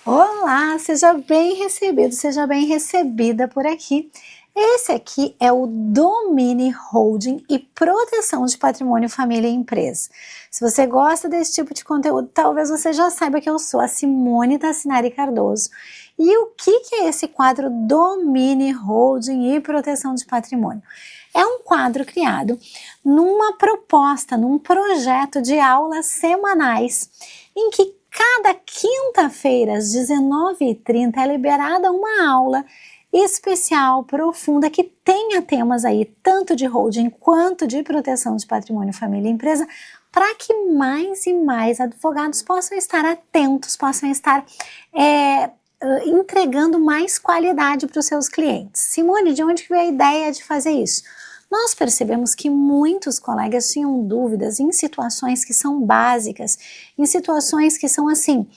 Olá, seja bem recebido, seja bem recebida por aqui. Esse aqui é o Domini Holding e Proteção de Patrimônio Família e Empresa. Se você gosta desse tipo de conteúdo, talvez você já saiba que eu sou a Simone Tassinari Cardoso. E o que é esse quadro Domini Holding e Proteção de Patrimônio? É um quadro criado numa proposta, num projeto de aulas semanais, em que cada quinta-feira, às 19h30, é liberada uma aula especial, profunda, que tenha temas aí, tanto de holding quanto de proteção de patrimônio, família e empresa, para que mais e mais advogados possam estar atentos, possam estar entregando mais qualidade para os seus clientes. Simone, de onde veio a ideia de fazer isso? Nós percebemos que muitos colegas tinham dúvidas em situações que são básicas, em situações que são assim,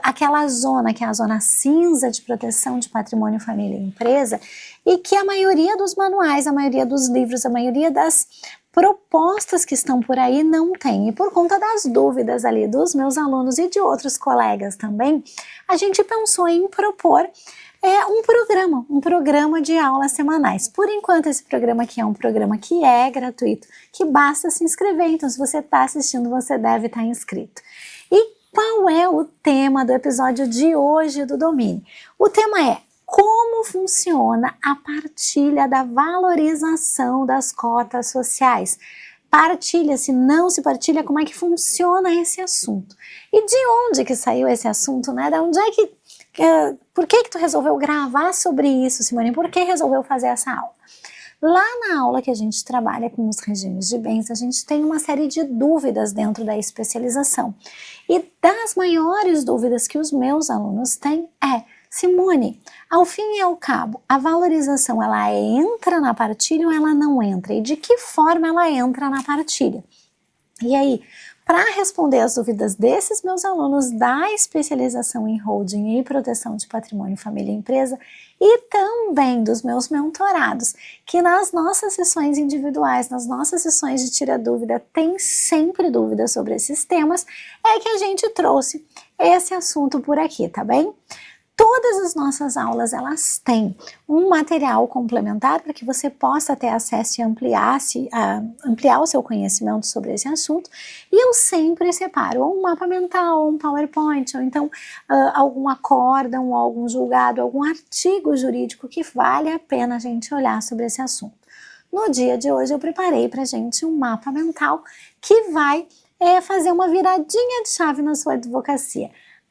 aquela zona que é a zona cinza de proteção de patrimônio, família e empresa, e que a maioria dos manuais, a maioria dos livros, a maioria das propostas que estão por aí não tem. E por conta das dúvidas ali dos meus alunos e de outros colegas também, a gente pensou em propor um programa de aulas semanais. Por enquanto, esse programa aqui é um programa que é gratuito, que basta se inscrever. Então, se você está assistindo, você deve estar inscrito. E qual é o tema do episódio de hoje do Domini? O tema é como funciona a partilha da valorização das cotas sociais. Partilha, se não se partilha, como é que funciona esse assunto? E de onde que saiu esse assunto, né? Da onde é que por que tu resolveu gravar sobre isso, Simone? Por que resolveu fazer essa aula? Lá na aula que a gente trabalha com os regimes de bens, a gente tem uma série de dúvidas dentro da especialização. E das maiores dúvidas que os meus alunos têm é: Simone, ao fim e ao cabo, a valorização ela entra na partilha ou ela não entra? E de que forma ela entra na partilha? E aí, para responder as dúvidas desses meus alunos da especialização em holding e proteção de patrimônio, família e empresa, e também dos meus mentorados, que nas nossas sessões individuais, nas nossas sessões de tira dúvida, tem sempre dúvidas sobre esses temas, é que a gente trouxe esse assunto por aqui, tá bem? Todas as nossas aulas, elas têm um material complementar para que você possa ter acesso e ampliar o seu conhecimento sobre esse assunto. E eu sempre separo um mapa mental, um PowerPoint, ou então algum acórdão, algum julgado, algum artigo jurídico que vale a pena a gente olhar sobre esse assunto. No dia de hoje eu preparei para a gente um mapa mental que vai fazer uma viradinha de chave na sua advocacia.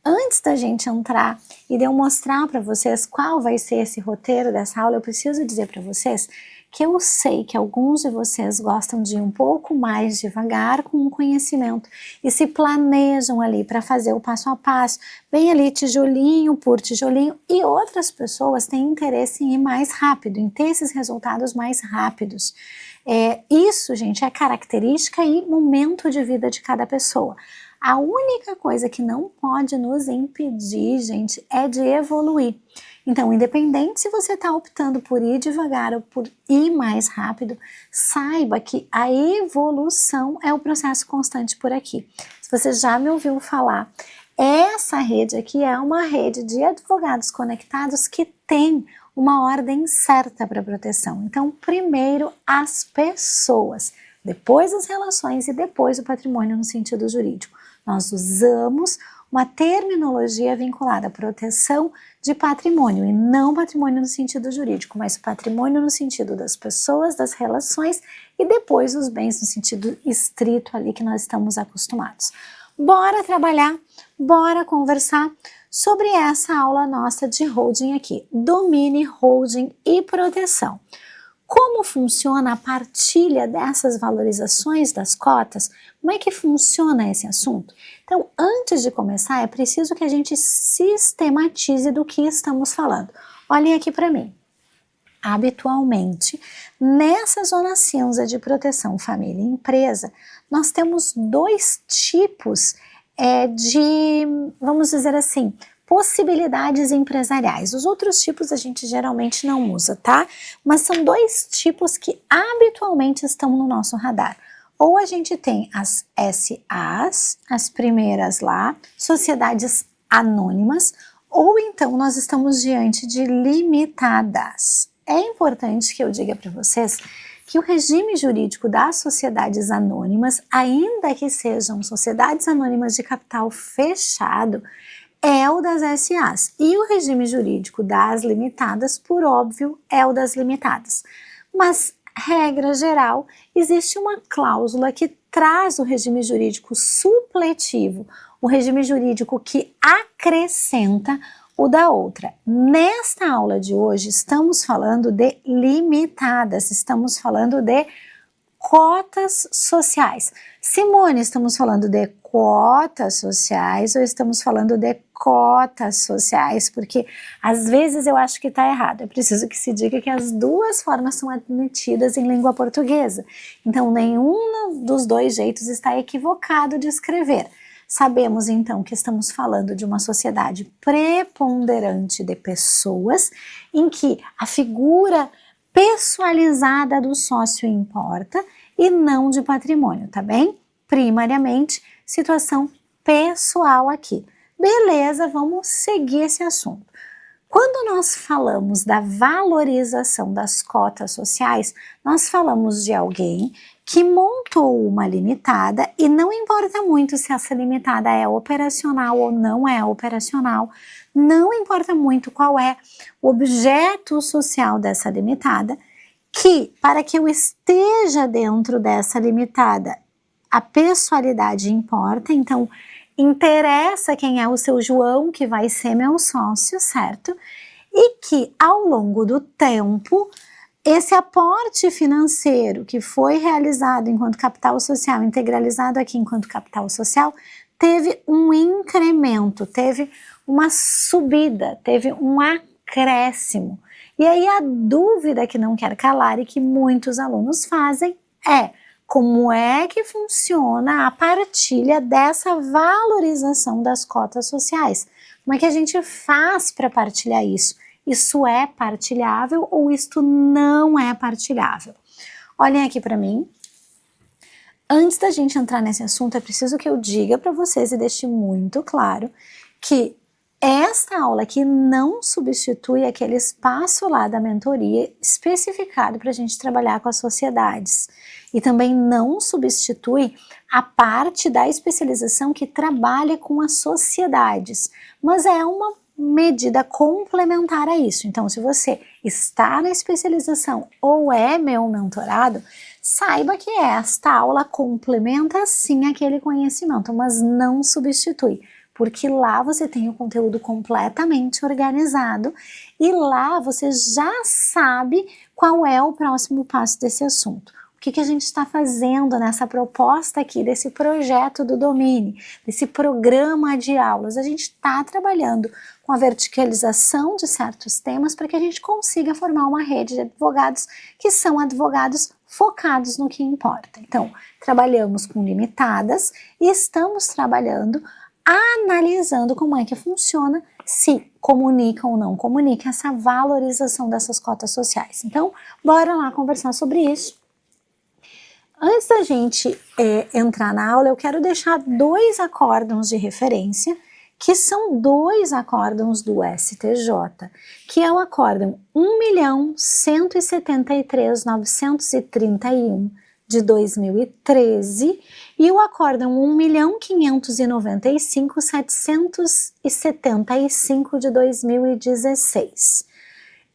Antes da gente entrar e de eu mostrar para vocês qual vai ser esse roteiro dessa aula, eu preciso dizer para vocês que eu sei que alguns de vocês gostam de ir um pouco mais devagar com o conhecimento e se planejam ali para fazer o passo a passo, bem ali tijolinho por tijolinho, e outras pessoas têm interesse em ir mais rápido, em ter esses resultados mais rápidos. Isso, gente, é característica e momento de vida de cada pessoa. A única coisa que não pode nos impedir, gente, é de evoluir. Então, independente se você está optando por ir devagar ou por ir mais rápido, saiba que a evolução é o processo constante por aqui. Se você já me ouviu falar, essa rede aqui é uma rede de advogados conectados que tem uma ordem certa para proteção. Então, primeiro as pessoas, depois as relações e depois o patrimônio no sentido jurídico. Nós usamos uma terminologia vinculada à proteção de patrimônio e não patrimônio no sentido jurídico, mas patrimônio no sentido das pessoas, das relações e depois os bens no sentido estrito ali que nós estamos acostumados. Bora trabalhar, bora conversar sobre essa aula nossa de holding aqui, Domini, holding e proteção. Como funciona a partilha dessas valorizações das cotas? Como é que funciona esse assunto? Então, antes de começar, é preciso que a gente sistematize do que estamos falando. Olhem aqui para mim. Habitualmente, nessa zona cinza de proteção família e empresa, nós temos dois tipos vamos dizer assim, possibilidades empresariais. Os outros tipos a gente geralmente não usa, tá? Mas são dois tipos que habitualmente estão no nosso radar. Ou a gente tem as SAs, as primeiras lá, sociedades anônimas, ou então nós estamos diante de limitadas. É importante que eu diga para vocês que o regime jurídico das sociedades anônimas, ainda que sejam sociedades anônimas de capital fechado, é o das SAs. E o regime jurídico das limitadas, por óbvio, é o das limitadas. Mas, regra geral, existe uma cláusula que traz o regime jurídico supletivo, o regime jurídico que acrescenta o da outra. Nesta aula de hoje, estamos falando de limitadas, estamos falando de cotas sociais. Simone, estamos falando de cotas sociais ou estamos falando de cotas sociais? Porque às vezes eu acho que está errado. É preciso que se diga que as duas formas são admitidas em língua portuguesa. Então, nenhum dos dois jeitos está equivocado de escrever. Sabemos então que estamos falando de uma sociedade preponderante de pessoas em que a figura pessoalizada do sócio importa e não de patrimônio, tá bem? Primariamente, situação pessoal aqui. Beleza, vamos seguir esse assunto. Quando nós falamos da valorização das cotas sociais, nós falamos de alguém que montou uma limitada e não importa muito se essa limitada é operacional ou não é operacional, não importa muito qual é o objeto social dessa limitada, que para que eu esteja dentro dessa limitada, a pessoalidade importa, então interessa quem é o seu João que vai ser meu sócio, certo? E que ao longo do tempo, esse aporte financeiro que foi realizado enquanto capital social, integralizado aqui enquanto capital social, teve um incremento, teve uma subida, teve um acréscimo. E aí a dúvida que não quer calar e que muitos alunos fazem é: como é que funciona a partilha dessa valorização das cotas sociais? Como é que a gente faz para partilhar isso? Isso é partilhável ou isto não é partilhável? Olhem aqui para mim. Antes da gente entrar nesse assunto, é preciso que eu diga para vocês e deixe muito claro que esta aula aqui não substitui aquele espaço lá da mentoria especificado para a gente trabalhar com as sociedades. E também não substitui a parte da especialização que trabalha com as sociedades, mas é uma medida complementar a isso. Então, se você está na especialização ou é meu mentorado, saiba que esta aula complementa sim aquele conhecimento, mas não substitui, porque lá você tem o conteúdo completamente organizado e lá você já sabe qual é o próximo passo desse assunto. O que a gente está fazendo nessa proposta aqui, desse projeto do Domine, desse programa de aulas? A gente está trabalhando com a verticalização de certos temas para que a gente consiga formar uma rede de advogados que são advogados focados no que importa. Então, trabalhamos com limitadas e estamos trabalhando analisando como é que funciona, se comunica ou não comunica essa valorização dessas cotas sociais. Então, bora lá conversar sobre isso. Antes da gente entrar na aula, eu quero deixar dois acórdãos de referência, que são dois acórdãos do STJ, que é o acórdão 1.173.931 de 2013 e o acórdão 1.595.775 de 2016.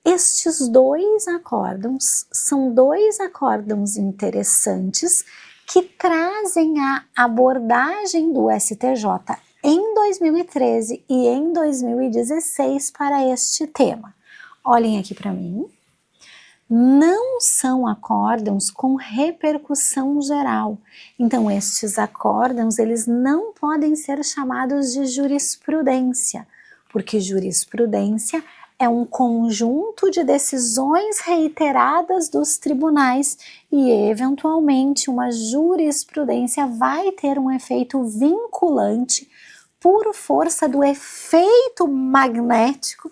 Estes dois acórdãos são dois acórdãos interessantes que trazem a abordagem do STJ em 2013 e em 2016 para este tema. Olhem aqui para mim. Não são acórdãos com repercussão geral. Então, estes acórdãos, eles não podem ser chamados de jurisprudência, porque jurisprudência é um conjunto de decisões reiteradas dos tribunais e, eventualmente, uma jurisprudência vai ter um efeito vinculante por força do efeito magnético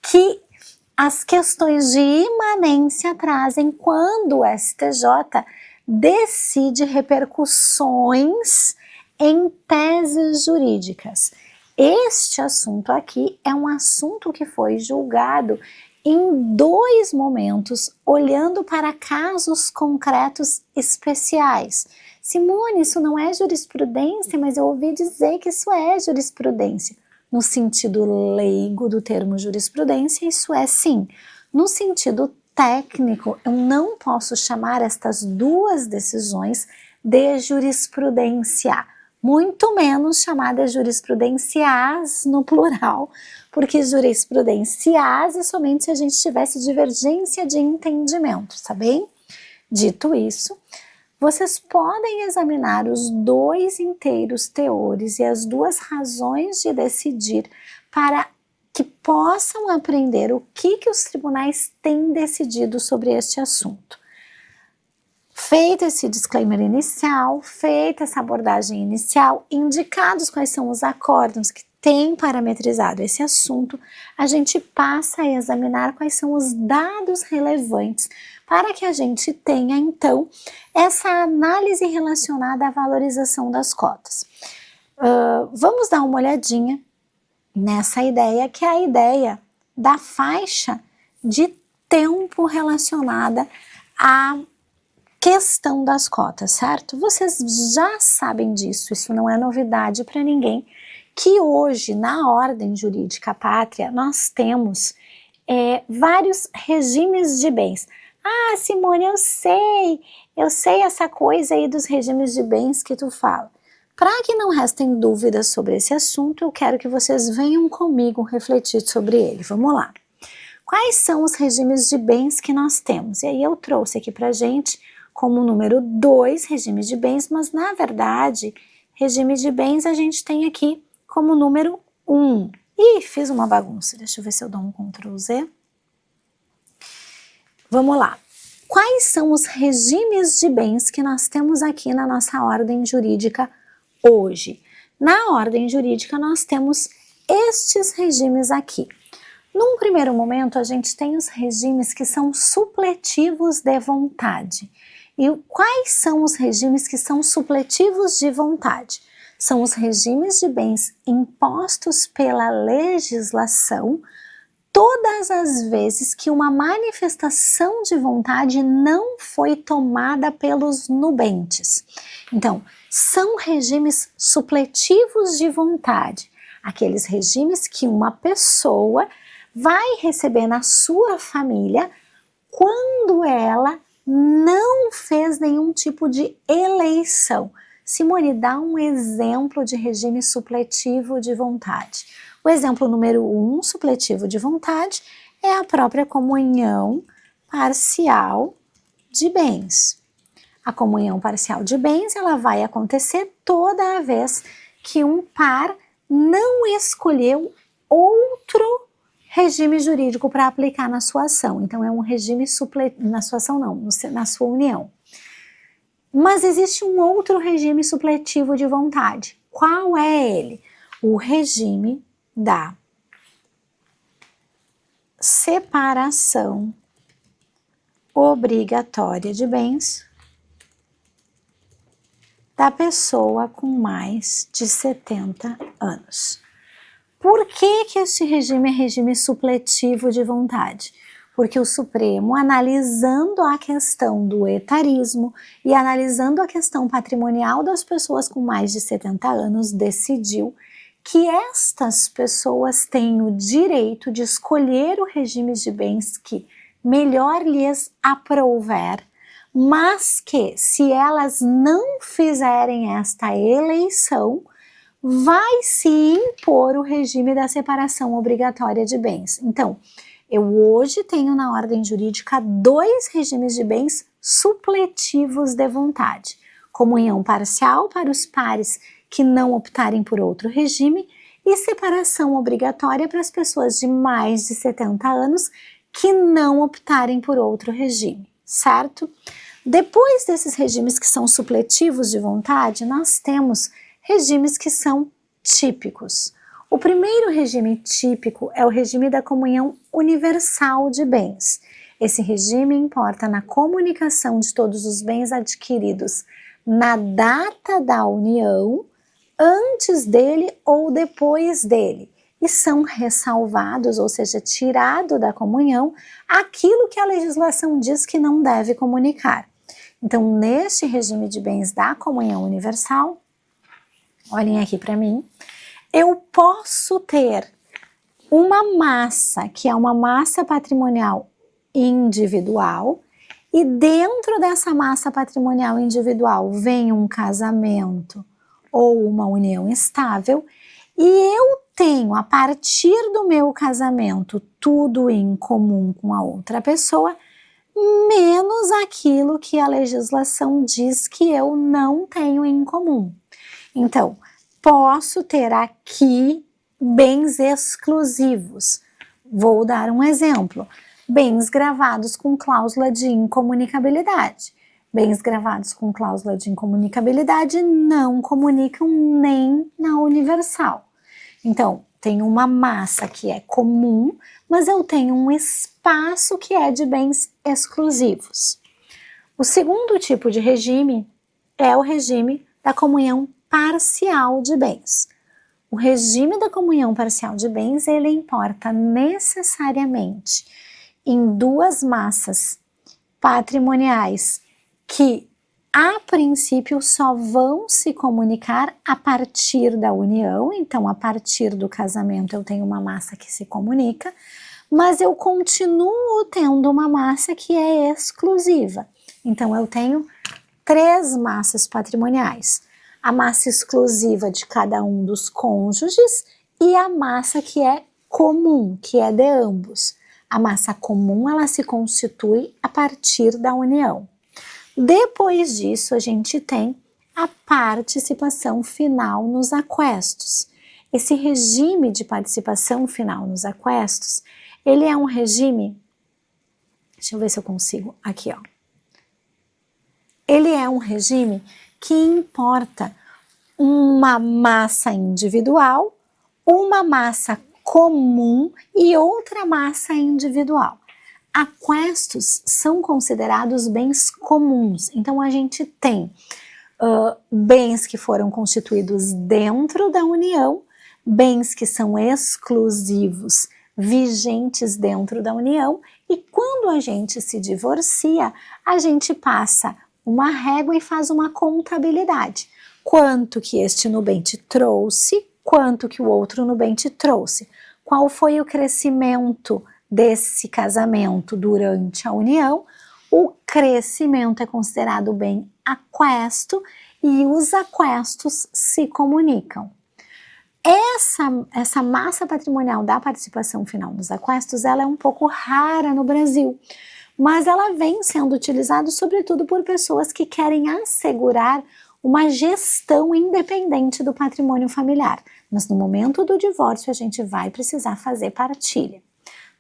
que as questões de imanência trazem quando o STJ decide repercussões em teses jurídicas. Este assunto aqui é um assunto que foi julgado em 2 momentos, olhando para casos concretos especiais. Simone, isso não é jurisprudência, mas eu ouvi dizer que isso é jurisprudência. No sentido leigo do termo jurisprudência, isso é sim. No sentido técnico, eu não posso chamar estas 2 decisões de jurisprudência, muito menos chamada jurisprudências no plural, porque jurisprudências é somente se a gente tivesse divergência de entendimento, tá bem? Dito isso, vocês podem examinar os 2 inteiros teores e as 2 razões de decidir para que possam aprender o que os tribunais têm decidido sobre este assunto. Feito esse disclaimer inicial, feita essa abordagem inicial, indicados quais são os acórdãos que têm parametrizado esse assunto, a gente passa a examinar quais são os dados relevantes para que a gente tenha, então, essa análise relacionada à valorização das cotas. Vamos dar uma olhadinha nessa ideia, que é a ideia da faixa de tempo relacionada à questão das cotas, certo? Vocês já sabem disso, isso não é novidade para ninguém, que hoje na ordem jurídica pátria nós temos vários regimes de bens. Ah, Simone, eu sei essa coisa aí dos regimes de bens que tu fala. Para que não restem dúvidas sobre esse assunto, eu quero que vocês venham comigo refletir sobre ele. Vamos lá. Quais são os regimes de bens que nós temos? E aí eu trouxe aqui pra gente como número 2 regimes de bens, mas na verdade, regime de bens a gente tem aqui como número 1. Ih, fiz uma bagunça, deixa eu ver se eu dou um Ctrl Z. Vamos lá. Quais são os regimes de bens que nós temos aqui na nossa ordem jurídica hoje? Na ordem jurídica nós temos estes regimes aqui. Num primeiro momento, a gente tem os regimes que são supletivos de vontade. E quais são os regimes que são supletivos de vontade? São os regimes de bens impostos pela legislação todas as vezes que uma manifestação de vontade não foi tomada pelos nubentes. Então, são regimes supletivos de vontade, aqueles regimes que uma pessoa vai receber na sua família quando ela não fez nenhum tipo de eleição. Simone, dá um exemplo de regime supletivo de vontade. O exemplo número 1, supletivo de vontade, é a própria comunhão parcial de bens. A comunhão parcial de bens, ela vai acontecer toda vez que um par não escolheu outro regime jurídico para aplicar na sua ação. Então, é um regime na sua ação não, na sua união. Mas existe um outro regime supletivo de vontade. Qual é ele? O regime da separação obrigatória de bens da pessoa com mais de 70 anos. Por que este regime é regime supletivo de vontade? Porque o Supremo, analisando a questão do etarismo e analisando a questão patrimonial das pessoas com mais de 70 anos, decidiu que estas pessoas têm o direito de escolher o regime de bens que melhor lhes aprouver, mas que, se elas não fizerem esta eleição, vai se impor o regime da separação obrigatória de bens. Então, eu hoje tenho na ordem jurídica 2 regimes de bens supletivos de vontade. Comunhão parcial para os pares que não optarem por outro regime e separação obrigatória para as pessoas de mais de 70 anos que não optarem por outro regime, certo? Depois desses regimes que são supletivos de vontade, nós temos regimes que são típicos. O primeiro regime típico é o regime da comunhão universal de bens. Esse regime importa na comunicação de todos os bens adquiridos na data da união, antes dele ou depois dele. E são ressalvados, ou seja, tirado da comunhão, aquilo que a legislação diz que não deve comunicar. Então, neste regime de bens da comunhão universal, olhem aqui para mim, eu posso ter uma massa, que é uma massa patrimonial individual, e dentro dessa massa patrimonial individual vem um casamento ou uma união estável, e eu tenho, a partir do meu casamento, tudo em comum com a outra pessoa, menos aquilo que a legislação diz que eu não tenho em comum. Então, posso ter aqui bens exclusivos. Vou dar um exemplo. Bens gravados com cláusula de incomunicabilidade. Bens gravados com cláusula de incomunicabilidade não comunicam nem na universal. Então, tem uma massa que é comum, mas eu tenho um espaço que é de bens exclusivos. O segundo tipo de regime é o regime da comunhão parcial de bens. O regime da comunhão parcial de bens, ele importa necessariamente em duas massas patrimoniais que, a princípio, só vão se comunicar a partir da união. Então, a partir do casamento eu tenho uma massa que se comunica, mas eu continuo tendo uma massa que é exclusiva. Então, eu tenho 3 massas patrimoniais. A massa exclusiva de cada um dos cônjuges e a massa que é comum, que é de ambos. A massa comum, ela se constitui a partir da união. Depois disso, a gente tem a participação final nos aquestos. Esse regime de participação final nos aquestos, ele é um regime, deixa eu ver se eu consigo, aqui ó. Ele é um regime que importa uma massa individual, uma massa comum e outra massa individual. Aquestos são considerados bens comuns, então a gente tem bens que foram constituídos dentro da união, bens que são exclusivos, vigentes dentro da união, e quando a gente se divorcia, a gente passa uma régua e faz uma contabilidade. Quanto que este nubente trouxe, quanto que o outro nubente trouxe. Qual foi o crescimento desse casamento durante a união? O crescimento é considerado bem aquesto e os aquestos se comunicam. Essa massa patrimonial da participação final nos aquestos, ela é um pouco rara no Brasil, mas ela vem sendo utilizada sobretudo por pessoas que querem assegurar uma gestão independente do patrimônio familiar. Mas no momento do divórcio a gente vai precisar fazer partilha.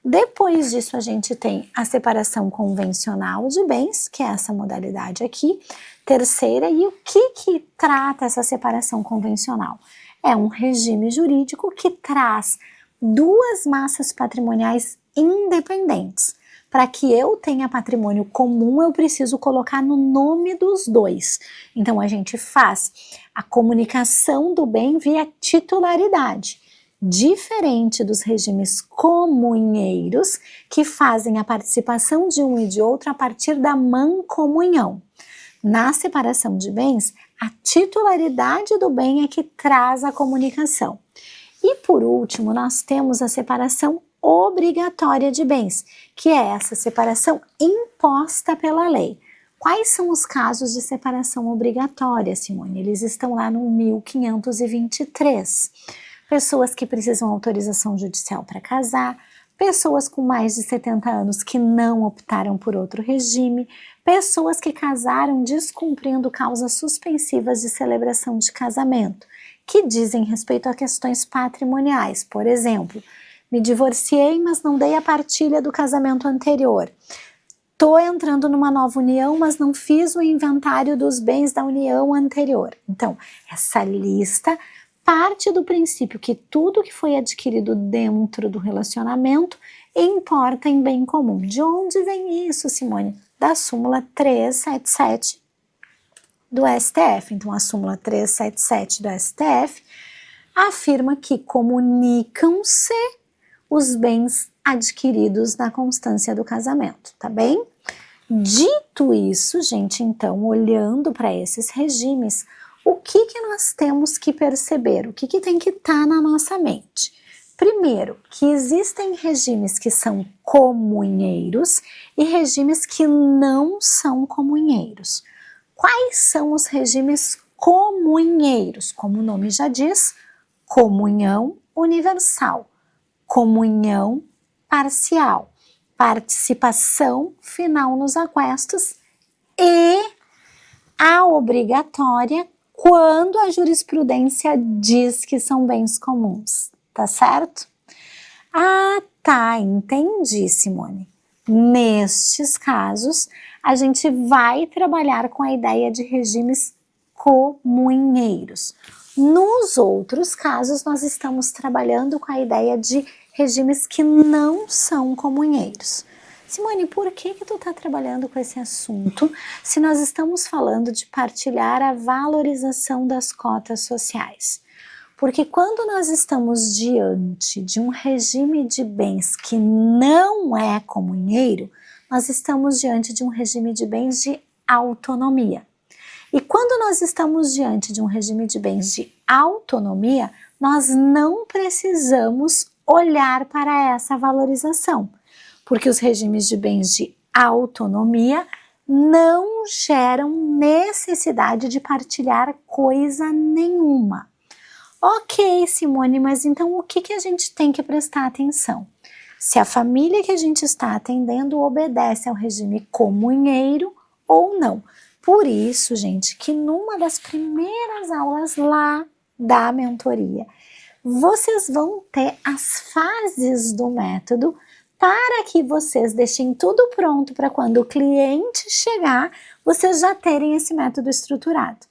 Depois disso a gente tem a separação convencional de bens, que é essa modalidade aqui, terceira, e o que trata essa separação convencional? É um regime jurídico que traz duas massas patrimoniais independentes. Para que eu tenha patrimônio comum, eu preciso colocar no nome dos dois. Então, a gente faz a comunicação do bem via titularidade, diferente dos regimes comunheiros, que fazem a participação de um e de outro a partir da mancomunhão. Na separação de bens, a titularidade do bem é que traz a comunicação. E, por último, nós temos a separação obrigatória de bens, que é essa separação imposta pela lei. Quais são os casos de separação obrigatória, Simone? Eles estão lá no 1523. Pessoas que precisam de autorização judicial para casar, pessoas com mais de 70 anos que não optaram por outro regime, pessoas que casaram descumprindo causas suspensivas de celebração de casamento, que dizem respeito a questões patrimoniais, por exemplo, me divorciei, mas não dei a partilha do casamento anterior. Estou entrando numa nova união, mas não fiz o inventário dos bens da união anterior. Então, essa lista parte do princípio que tudo que foi adquirido dentro do relacionamento importa em bem comum. De onde vem isso, Simone? Da súmula 377 do STF. Então, a súmula 377 do STF afirma que comunicam-se os bens adquiridos na constância do casamento, tá bem? Dito isso, gente, então, olhando para esses regimes, o que nós temos que perceber? O que tem que estar na nossa mente? Primeiro, que existem regimes que são comunheiros e regimes que não são comunheiros. Quais são os regimes comunheiros? Como o nome já diz, comunhão universal, comunhão parcial, participação final nos aquestos e a obrigatória quando a jurisprudência diz que são bens comuns, tá certo? Ah, tá, entendi, Simone. Nestes casos, a gente vai trabalhar com a ideia de regimes comunheiros. Nos outros casos, nós estamos trabalhando com a ideia de regimes que não são comunheiros. Simone, por que tu está trabalhando com esse assunto se nós estamos falando de partilhar a valorização das cotas sociais? Porque quando nós estamos diante de um regime de bens que não é comunheiro, nós estamos diante de um regime de bens de autonomia. E quando nós estamos diante de um regime de bens de autonomia, nós não precisamos olhar para essa valorização, porque os regimes de bens de autonomia não geram necessidade de partilhar coisa nenhuma. Ok, Simone, mas então o que a gente tem que prestar atenção? Se a família que a gente está atendendo obedece ao regime comunheiro ou não. Por isso, gente, que numa das primeiras aulas lá da mentoria, vocês vão ter as fases do método para que vocês deixem tudo pronto para quando o cliente chegar, vocês já terem esse método estruturado.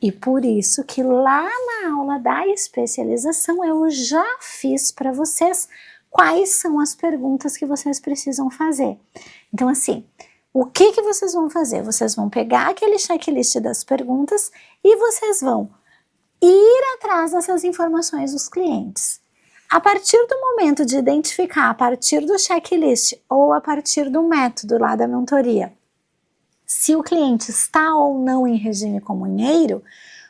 E por isso que lá na aula da especialização eu já fiz para vocês quais são as perguntas que vocês precisam fazer. Então assim, o que vocês vão fazer? Vocês vão pegar aquele checklist das perguntas e vocês vão ir atrás dessas informações dos clientes. A partir do momento de identificar, a partir do checklist ou a partir do método lá da mentoria, se o cliente está ou não em regime comunheiro,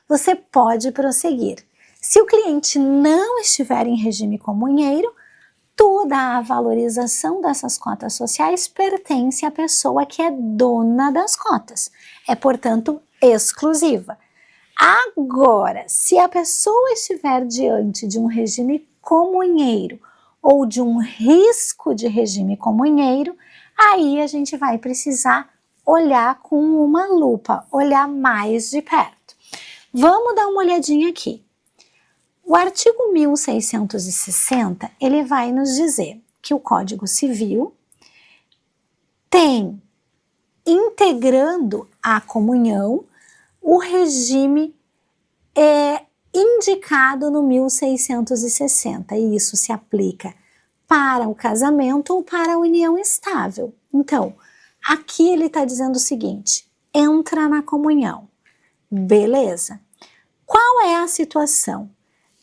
você pode prosseguir. Se o cliente não estiver em regime comunheiro, toda a valorização dessas cotas sociais pertence à pessoa que é dona das cotas. É, portanto, exclusiva. Agora, se a pessoa estiver diante de um regime comunheiro ou de um risco de regime comunheiro, aí a gente vai precisar olhar com uma lupa, olhar mais de perto. Vamos dar uma olhadinha aqui. O artigo 1660, ele vai nos dizer que o Código Civil tem, integrando a comunhão, o regime indicado no 1660, e isso se aplica para o casamento ou para a união estável. Então, aqui ele está dizendo o seguinte, entra na comunhão. Beleza. Qual é a situação?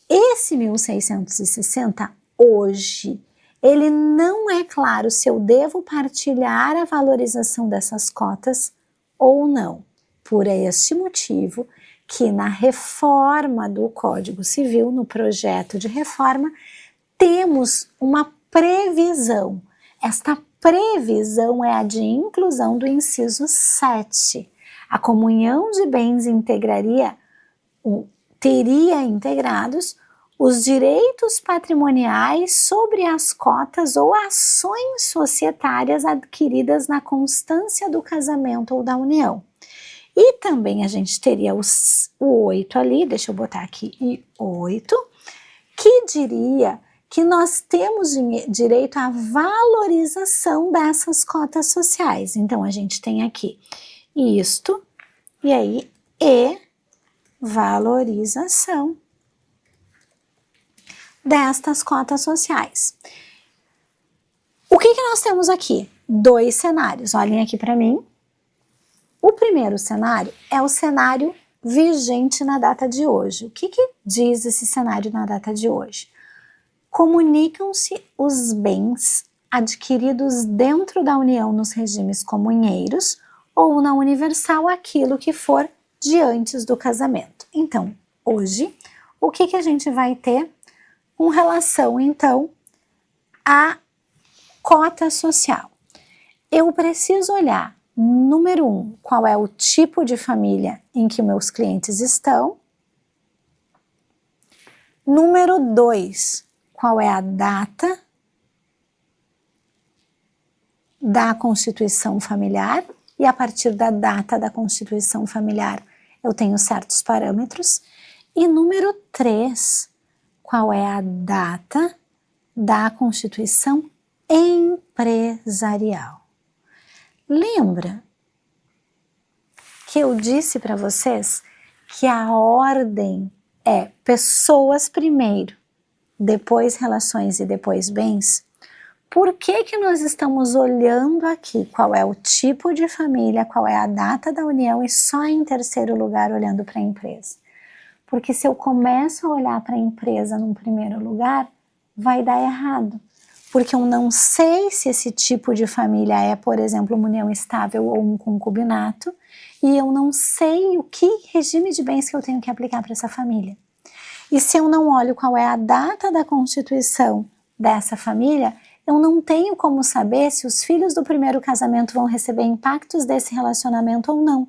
Esse 1660, hoje, ele não é claro se eu devo partilhar a valorização dessas cotas ou não. Por este motivo que na reforma do Código Civil, no projeto de reforma, temos uma previsão. Esta previsão é a de inclusão do inciso 7. A comunhão de bens teria integrados os direitos patrimoniais sobre as cotas ou ações societárias adquiridas na constância do casamento ou da união. E também a gente teria o 8 ali, deixa eu botar aqui, 8, que diria que nós temos direito à valorização dessas cotas sociais. Então, a gente tem aqui isto, e aí, e valorização destas cotas sociais. O que nós temos aqui? Dois cenários, olhem aqui para mim. O primeiro cenário é o cenário vigente na data de hoje. O que diz esse cenário na data de hoje? Comunicam-se os bens adquiridos dentro da união nos regimes comunheiros ou na universal aquilo que for de antes do casamento. Então, hoje, o que a gente vai ter com relação, então, à cota social? Eu preciso olhar, número 1, qual é o tipo de família em que meus clientes estão. Número 2, qual é a data da constituição familiar, e a partir da data da constituição familiar eu tenho certos parâmetros. E número 3, qual é a data da constituição empresarial. Lembra que eu disse para vocês que a ordem é pessoas primeiro, depois relações e depois bens? Por que nós estamos olhando aqui qual é o tipo de família, qual é a data da união e só em terceiro lugar olhando para a empresa? Porque se eu começo a olhar para a empresa num primeiro lugar, vai dar errado. Porque eu não sei se esse tipo de família é, por exemplo, uma união estável ou um concubinato, e eu não sei o que regime de bens que eu tenho que aplicar para essa família. E se eu não olho qual é a data da constituição dessa família, eu não tenho como saber se os filhos do primeiro casamento vão receber impactos desse relacionamento ou não.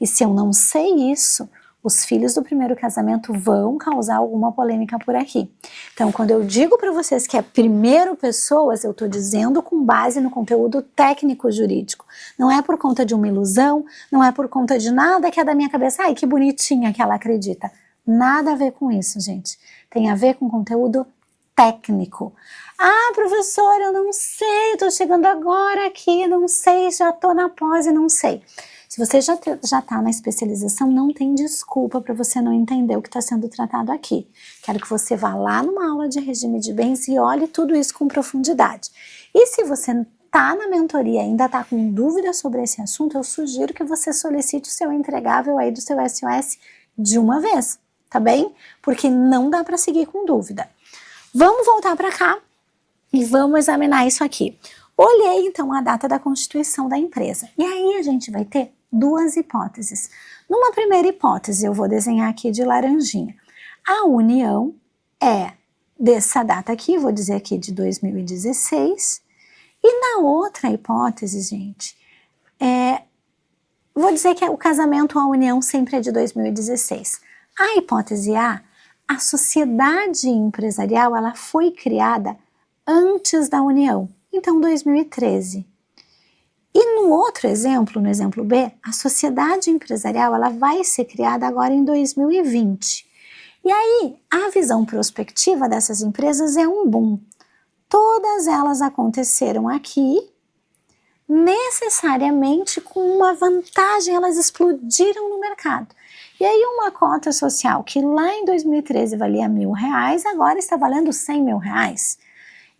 E se eu não sei isso, os filhos do primeiro casamento vão causar alguma polêmica por aqui. Então, quando eu digo para vocês que é primeiro pessoas, eu estou dizendo com base no conteúdo técnico jurídico. Não é por conta de uma ilusão, não é por conta de nada que é da minha cabeça. Ai, que bonitinha que ela acredita. Nada a ver com isso, gente. Tem a ver com conteúdo técnico. Ah, professora, eu não sei, estou chegando agora aqui, não sei, já estou na pós e não sei. Se você já está na especialização, não tem desculpa para você não entender o que está sendo tratado aqui. Quero que você vá lá numa aula de regime de bens e olhe tudo isso com profundidade. E se você está na mentoria e ainda está com dúvida sobre esse assunto, eu sugiro que você solicite o seu entregável aí do seu SOS de uma vez, tá bem? Porque não dá para seguir com dúvida. Vamos voltar para cá e vamos examinar isso aqui. Olhei então a data da constituição da empresa. E aí a gente vai ter duas hipóteses. Numa primeira hipótese, eu vou desenhar aqui de laranjinha. A união é dessa data aqui, vou dizer aqui de 2016. E na outra hipótese, gente, vou dizer que o casamento ou a união sempre é de 2016. A hipótese A sociedade empresarial ela foi criada antes da união, então 2013. E no outro exemplo, no exemplo B, a sociedade empresarial ela vai ser criada agora em 2020. E aí, a visão prospectiva dessas empresas é um boom. Todas elas aconteceram aqui, necessariamente com uma vantagem, elas explodiram no mercado. E aí uma cota social que lá em 2013 valia R$1.000, agora está valendo R$100.000.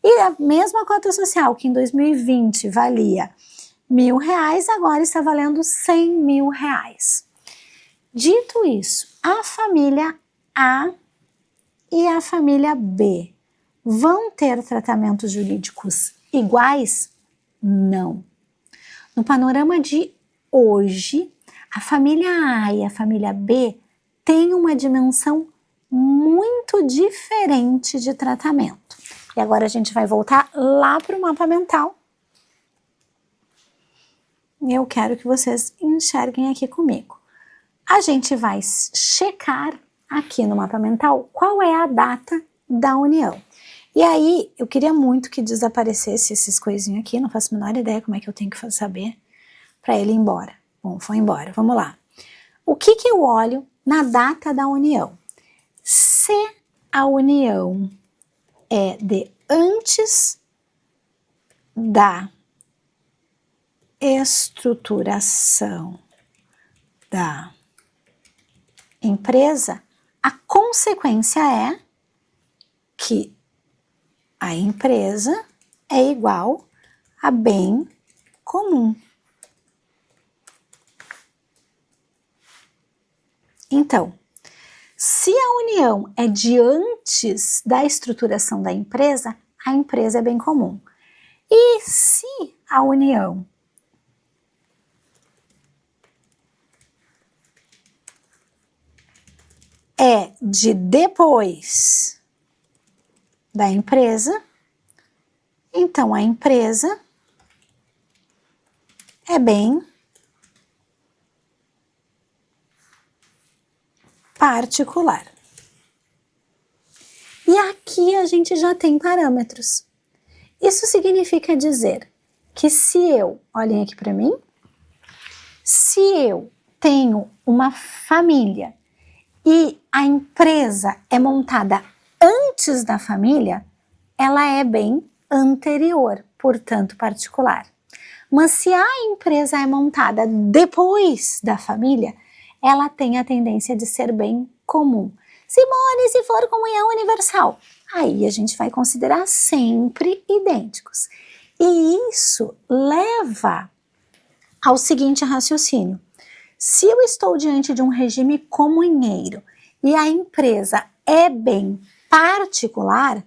E a mesma cota social que em 2020 valia R$1.000, agora está valendo R$100.000. Dito isso, a família A e a família B vão ter tratamentos jurídicos iguais? Não. No panorama de hoje, a família A e a família B têm uma dimensão muito diferente de tratamento. E agora a gente vai voltar lá para o mapa mental. E eu quero que vocês enxerguem aqui comigo. A gente vai checar aqui no mapa mental qual é a data da união. E aí, eu queria muito que desaparecesse esses coisinhos aqui, não faço a menor ideia como é que eu tenho que saber para ele ir embora. Bom, foi embora, vamos lá. O que eu olho na data da união? Se a união é de antes da estruturação da empresa, a consequência é que a empresa é igual a bem comum. Então, se a união é de antes da estruturação da empresa, a empresa é bem comum. E se a união é de depois da empresa, então a empresa é bem particular. E aqui a gente já tem parâmetros. Isso significa dizer que se eu, olhem aqui para mim, se eu tenho uma família e a empresa é montada antes da família, ela é bem anterior, portanto particular. Mas se a empresa é montada depois da família, ela tem a tendência de ser bem comum. Simone, se for comunhão universal, aí a gente vai considerar sempre idênticos. E isso leva ao seguinte raciocínio. Se eu estou diante de um regime comunheiro e a empresa é bem particular,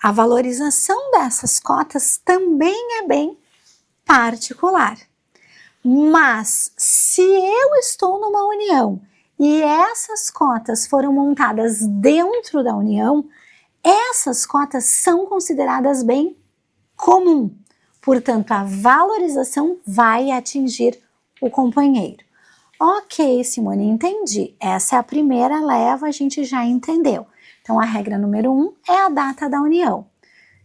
a valorização dessas cotas também é bem particular. Mas se eu estou numa união e essas cotas foram montadas dentro da união, essas cotas são consideradas bem comum. Portanto, a valorização vai atingir o companheiro. Ok, Simone, entendi. Essa é a primeira leva, a gente já entendeu. Então, a regra número 1 é a data da união.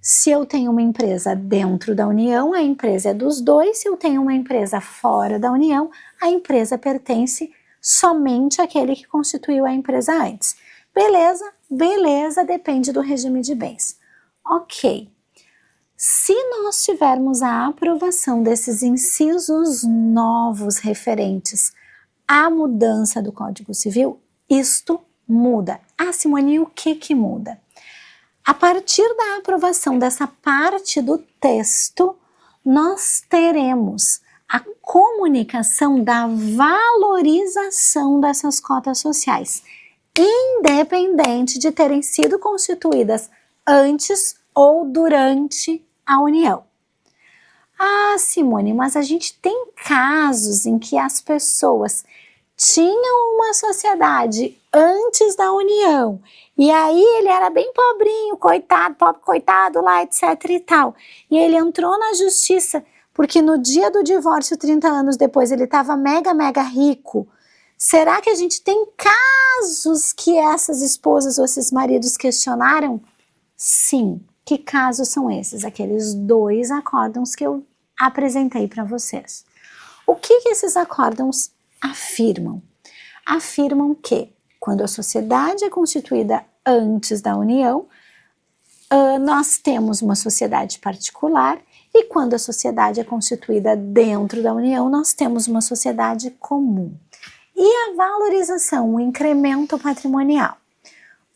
Se eu tenho uma empresa dentro da união, a empresa é dos dois. Se eu tenho uma empresa fora da união, a empresa pertence somente àquele que constituiu a empresa antes. Beleza? Beleza, depende do regime de bens. Ok. Se nós tivermos a aprovação desses incisos novos referentes à mudança do Código Civil, isto muda. Ah, Simone, o que muda? A partir da aprovação dessa parte do texto, nós teremos a comunicação da valorização dessas cotas sociais, independente de terem sido constituídas antes ou durante a união. Ah, Simone, mas a gente tem casos em que as pessoas tinham uma sociedade antes da união, e aí ele era bem pobrinho, coitado, pobre coitado lá, etc e tal, e ele entrou na justiça, porque no dia do divórcio, 30 anos depois, ele estava mega rico. Será que a gente tem casos que essas esposas ou esses maridos questionaram? Sim. Que casos são esses? Aqueles 2 acórdãos que eu apresentei para vocês. O que esses acórdãos afirmam? Afirmam que, quando a sociedade é constituída antes da união, nós temos uma sociedade particular, e quando a sociedade é constituída dentro da união, nós temos uma sociedade comum. E a valorização, o incremento patrimonial.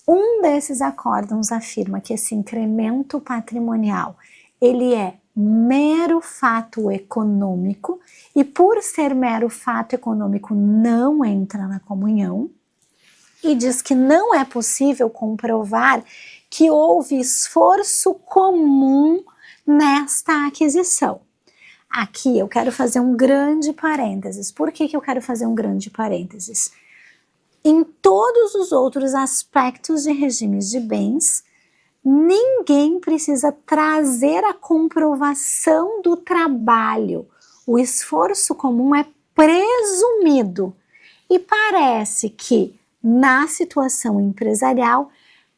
Um desses acórdãos afirma que esse incremento patrimonial, ele é mero fato econômico, e por ser mero fato econômico não entra na comunhão, e diz que não é possível comprovar que houve esforço comum nesta aquisição. Aqui eu quero fazer um grande parênteses. Por que eu quero fazer um grande parênteses? Em todos os outros aspectos de regimes de bens, ninguém precisa trazer a comprovação do trabalho. O esforço comum é presumido. E parece que, na situação empresarial,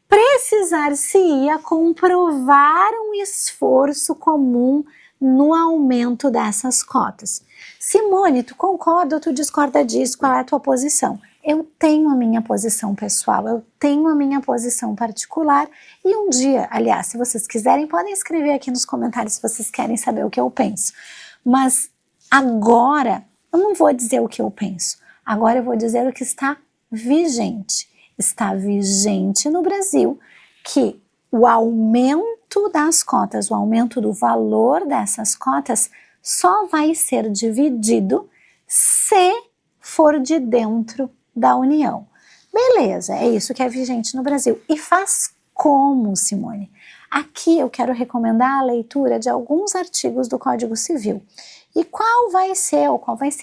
precisar-se-ia comprovar um esforço comum no aumento dessas cotas. Simone, tu concorda ou tu discorda disso? Qual é a tua posição? Eu tenho a minha posição pessoal, eu tenho a minha posição particular, e um dia, aliás, se vocês quiserem, podem escrever aqui nos comentários se vocês querem saber o que eu penso. Mas agora, eu não vou dizer o que eu penso, agora eu vou dizer o que está vigente. Está vigente no Brasil que o aumento das cotas, o aumento do valor dessas cotas só vai ser dividido se for de dentro da união. Beleza, é isso que é vigente no Brasil. E faz como, Simone? Aqui eu quero recomendar a leitura de alguns artigos do Código Civil. E qual vai ser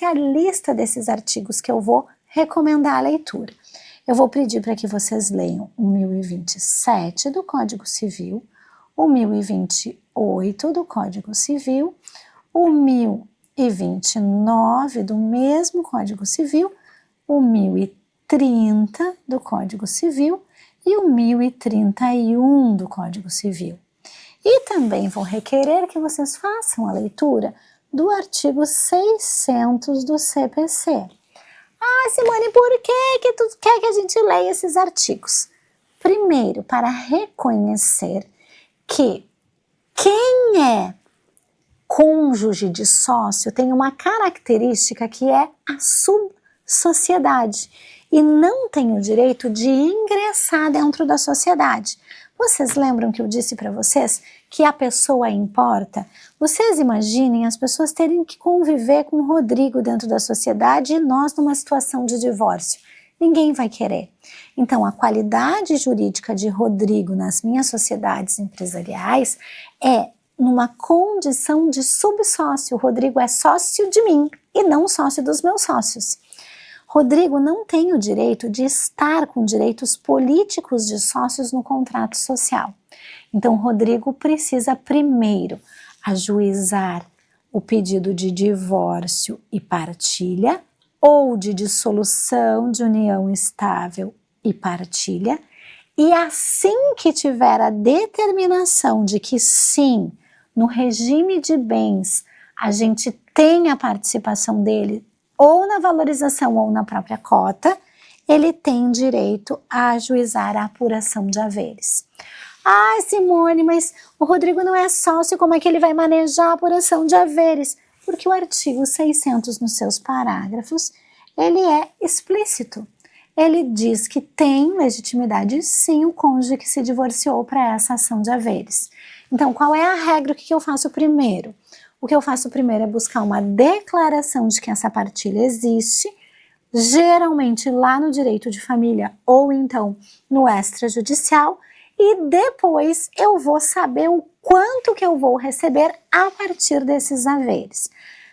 a lista desses artigos que eu vou recomendar a leitura? Eu vou pedir para que vocês leiam o 1027 do Código Civil, o 1028 do Código Civil, o 1029 do mesmo Código Civil, o 1030 do Código Civil e o 1031 do Código Civil. E também vou requerer que vocês façam a leitura do artigo 600 do CPC. Ah, Simone, por que tu quer que a gente leia esses artigos? Primeiro, para reconhecer que quem é cônjuge de sócio tem uma característica que é a subsociedade e não tem o direito de ingressar dentro da sociedade. Vocês lembram que eu disse para vocês que a pessoa importa? Vocês imaginem as pessoas terem que conviver com o Rodrigo dentro da sociedade e nós numa situação de divórcio. Ninguém vai querer. Então, a qualidade jurídica de Rodrigo nas minhas sociedades empresariais é numa condição de subsócio. O Rodrigo é sócio de mim e não sócio dos meus sócios. Rodrigo não tem o direito de estar com direitos políticos de sócios no contrato social. Então, Rodrigo precisa primeiro ajuizar o pedido de divórcio e partilha ou de dissolução de união estável e partilha, e assim que tiver a determinação de que sim, no regime de bens, a gente tem a participação dele ou na valorização ou na própria cota, ele tem direito a ajuizar a apuração de haveres. Ah, Simone, mas o Rodrigo não é sócio, como é que ele vai manejar a apuração de haveres? Porque o artigo 600, nos seus parágrafos, ele é explícito. Ele diz que tem legitimidade, sim, o cônjuge que se divorciou para essa ação de haveres. Então, qual é a regra? O que eu faço primeiro? O que eu faço primeiro é buscar uma declaração de que essa partilha existe, geralmente lá no direito de família ou então no extrajudicial, e depois eu vou saber o quanto que eu vou receber a partir desses haveres.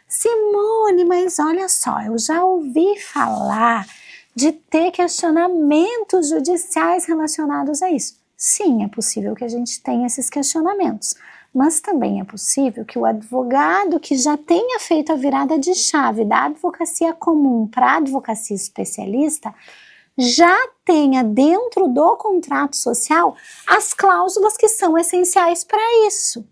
Simone, mas olha só, eu já ouvi falar de ter questionamentos judiciais relacionados a isso. Sim, é possível que a gente tenha esses questionamentos, mas também é possível que o advogado que já tenha feito a virada de chave da advocacia comum para a advocacia especialista já tenha dentro do contrato social as cláusulas que são essenciais para isso.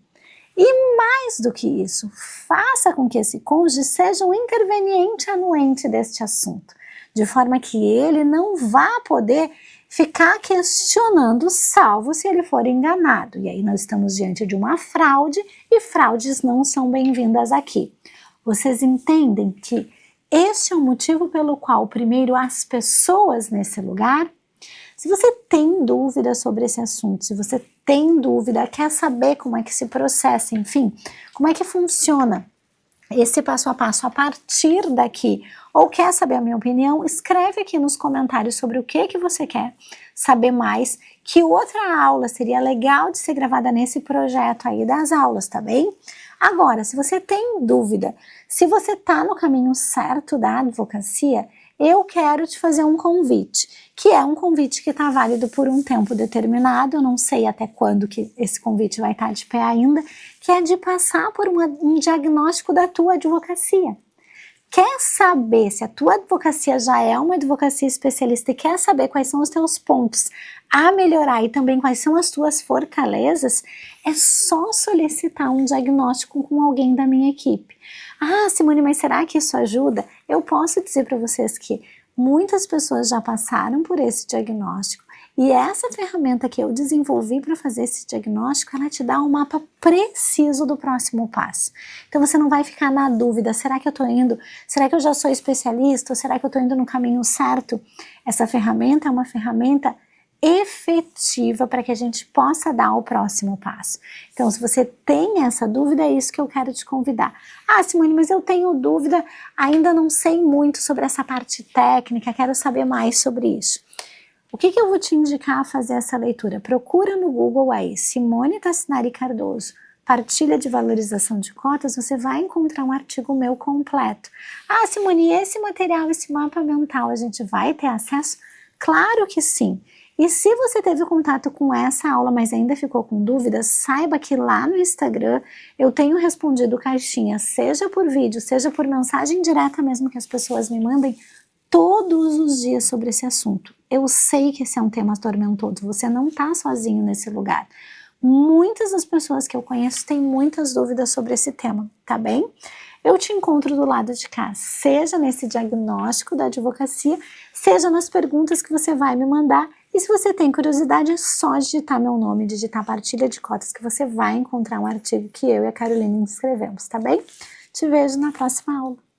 E mais do que isso, faça com que esse cônjuge seja um interveniente anuente deste assunto, de forma que ele não vá poder ficar questionando, salvo se ele for enganado. E aí nós estamos diante de uma fraude, e fraudes não são bem-vindas aqui. Vocês entendem que este é o motivo pelo qual, primeiro, as pessoas nesse lugar, se você tem dúvida sobre esse assunto, se você tem dúvida, quer saber como é que se processa, enfim, como é que funciona esse passo a passo a partir daqui, ou quer saber a minha opinião, escreve aqui nos comentários sobre o que você quer saber mais, que outra aula seria legal de ser gravada nesse projeto aí das aulas, tá bem? Agora, se você tem dúvida, se você tá no caminho certo da advocacia, eu quero te fazer um convite, que é um convite que está válido por um tempo determinado, eu não sei até quando que esse convite vai estar de pé ainda, que é de passar por um diagnóstico da tua advocacia. Quer saber se a tua advocacia já é uma advocacia especialista e quer saber quais são os teus pontos a melhorar e também quais são as tuas fortalezas, é só solicitar um diagnóstico com alguém da minha equipe. Ah, Simone, mas será que isso ajuda? Eu posso dizer para vocês que muitas pessoas já passaram por esse diagnóstico e essa ferramenta que eu desenvolvi para fazer esse diagnóstico, ela te dá um mapa preciso do próximo passo. Então você não vai ficar na dúvida, será que eu estou indo, será que eu já sou especialista ou será que eu estou indo no caminho certo? Essa ferramenta é uma ferramenta efetiva para que a gente possa dar o próximo passo. Então, se você tem essa dúvida, é isso que eu quero te convidar. Ah, Simone, mas eu tenho dúvida, ainda não sei muito sobre essa parte técnica, quero saber mais sobre isso. O que eu vou te indicar a fazer essa leitura? Procura no Google aí, Simone Tassinari Cardoso, partilha de valorização de cotas, você vai encontrar um artigo meu completo. Ah, Simone, esse material, esse mapa mental, a gente vai ter acesso? Claro que sim! E se você teve contato com essa aula, mas ainda ficou com dúvidas, saiba que lá no Instagram eu tenho respondido caixinha, seja por vídeo, seja por mensagem direta mesmo que as pessoas me mandem, todos os dias sobre esse assunto. Eu sei que esse é um tema tormentoso, você não está sozinho nesse lugar. Muitas das pessoas que eu conheço têm muitas dúvidas sobre esse tema, tá bem? Eu te encontro do lado de cá, seja nesse diagnóstico da advocacia, seja nas perguntas que você vai me mandar. E se você tem curiosidade, é só digitar meu nome, digitar partilha de cotas, que você vai encontrar um artigo que eu e a Carolina escrevemos, tá bem? Te vejo na próxima aula.